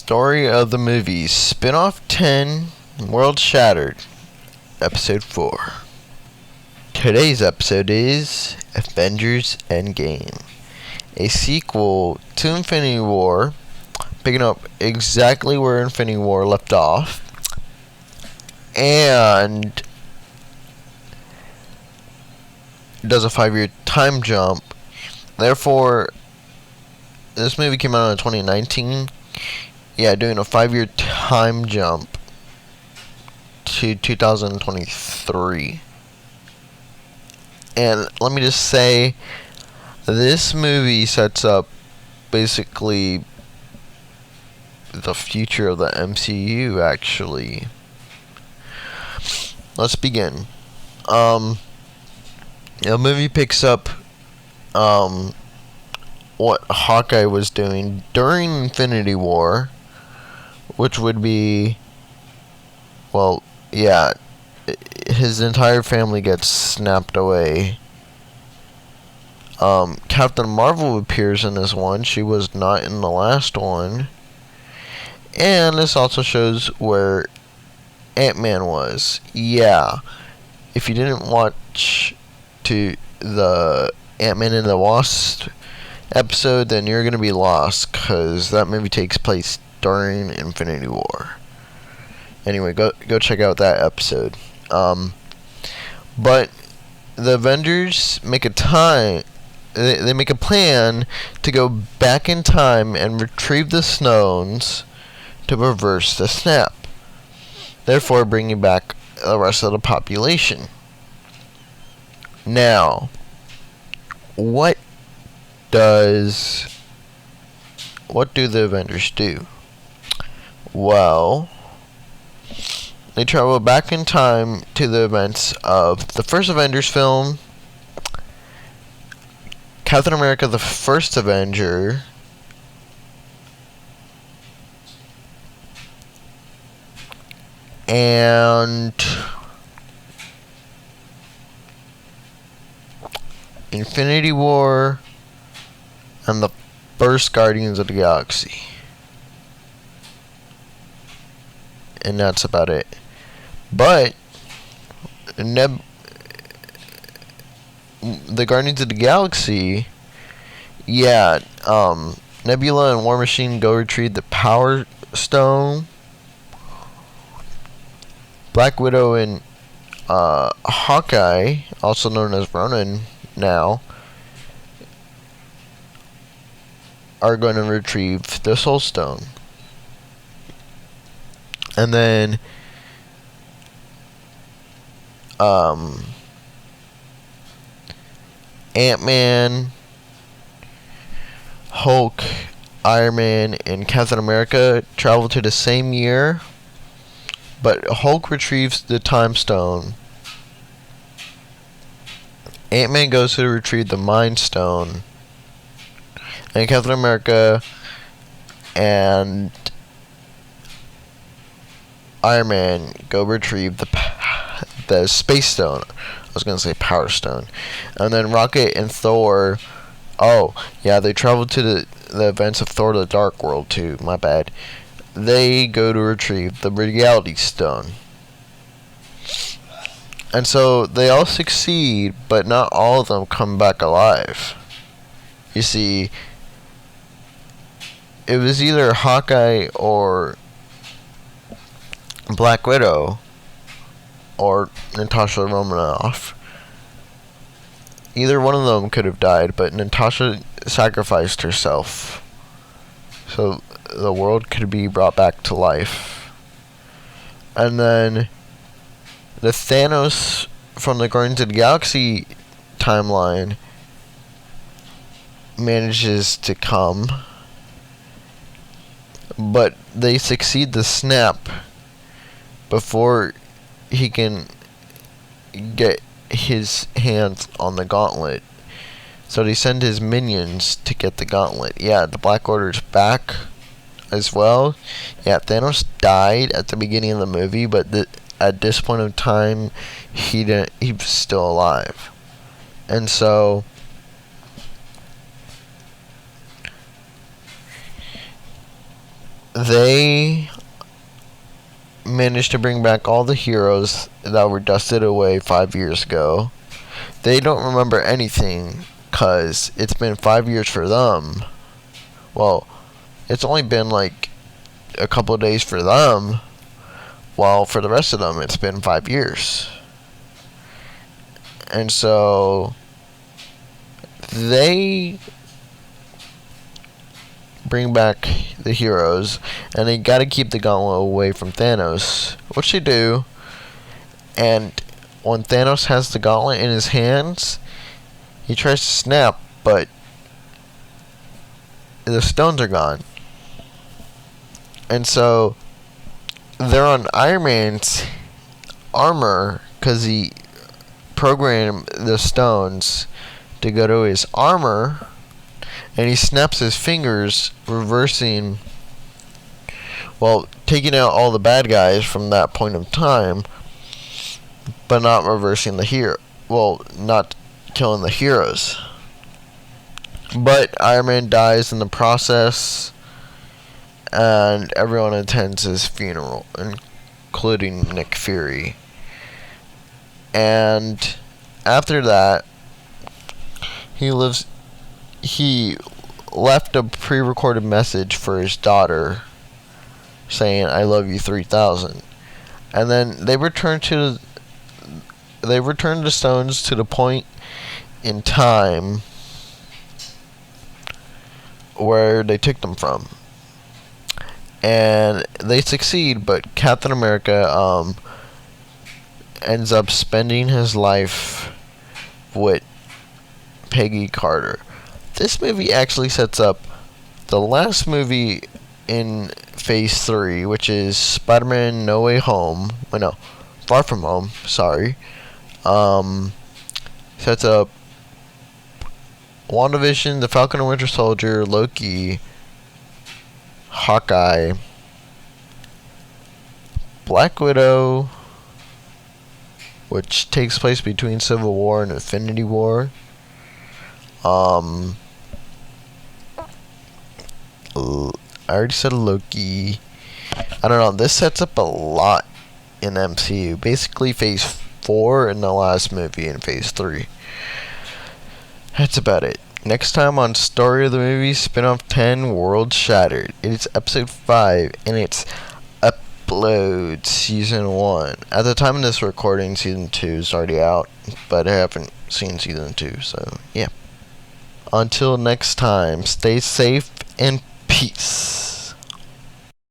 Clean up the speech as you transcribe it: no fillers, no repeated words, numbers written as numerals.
Story of the movies, Spin-off 10, World Shattered, Episode 4. Today's episode is Avengers Endgame, a sequel to Infinity War, picking up exactly where Infinity War left off, and does a 5-year time jump. Therefore, this movie came out in 2019. Yeah, doing a 5-year time jump to 2023. And let me just say, this movie sets up basically the future of the MCU, actually. Let's begin. The movie picks up what Hawkeye was doing during Infinity War, which would be, well, yeah, his entire family gets snapped away. Captain Marvel appears in this one. She was not in the last one. And this also shows where Ant-Man was. Yeah, if you didn't watch the Ant-Man and the Wasp episode, then you're gonna be lost, because that movie takes place during Infinity War. Anyway, go check out that episode. But the Avengers make they make a plan to go back in time and retrieve the stones to reverse the snap, therefore bringing back the rest of the population. Now, what do the Avengers do? Well, they travel back in time to the events of the first Avengers film, Captain America the First Avenger, and Infinity War, and the first Guardians of the Galaxy. And that's about it. But the Guardians of the Galaxy, yeah, Nebula and War Machine go retrieve the Power Stone. Black Widow and Hawkeye, also known as Ronin now, are going to retrieve the Soul Stone. And then Ant-Man, Hulk, Iron Man, and Captain America travel to the same year, but Hulk retrieves the Time Stone. Ant-Man goes to retrieve the Mind Stone, and Captain America and Iron Man go retrieve the Space Stone. I was gonna say Power Stone. And then Rocket and Thor, they travel to the events of Thor: The Dark World too, my bad. They go to retrieve the Reality Stone. And so they all succeed, but not all of them come back alive. You see, it was either Hawkeye or Black Widow or Natasha Romanoff. Either one of them could have died, but Natasha sacrificed herself so the world could be brought back to life. And then the Thanos from the Guardians of the Galaxy timeline manages to come, but they succeed the snap before he can get his hands on the gauntlet. So they send his minions to get the gauntlet. Yeah, the Black Order's back as well. Yeah, Thanos died at the beginning of the movie, but at this point of time, he was still alive. And so they managed to bring back all the heroes that were dusted away 5 years ago. They don't remember anything because it's been 5 years for them. Well, it's only been like a couple of days for them, while for the rest of them it's been 5 years. And so they bring back the heroes, and they gotta keep the gauntlet away from Thanos, which they do. And when Thanos has the gauntlet in his hands, he tries to snap, but the stones are gone. And so they're on Iron Man's armor because he programmed the stones to go to his armor, and he snaps his fingers, reversing, well, taking out all the bad guys from that point of time, but not reversing the hero. Well, not killing the heroes. But Iron Man dies in the process, and everyone attends his funeral, including Nick Fury. And after that, he left a pre-recorded message for his daughter saying, "I love you 3000." And then they return the stones to the point in time where they took them from. And they succeed, but Captain America ends up spending his life with Peggy Carter. This movie actually sets up the last movie in Phase 3, which is Spider-Man No Way Home. Well, no, Far From Home, sorry. Sets up WandaVision, The Falcon and Winter Soldier, Loki, Hawkeye, Black Widow, which takes place between Civil War and Infinity War. I already said Loki. I don't know. This sets up a lot in MCU. Basically, Phase 4 and the last movie in Phase 3. That's about it. Next time on Story of the Movie Spin-off 10 World Shattered. It is Episode 5, and it's Upload Season 1. At the time of this recording, Season 2 is already out, but I haven't seen Season 2, so yeah. Until next time, stay safe and peace.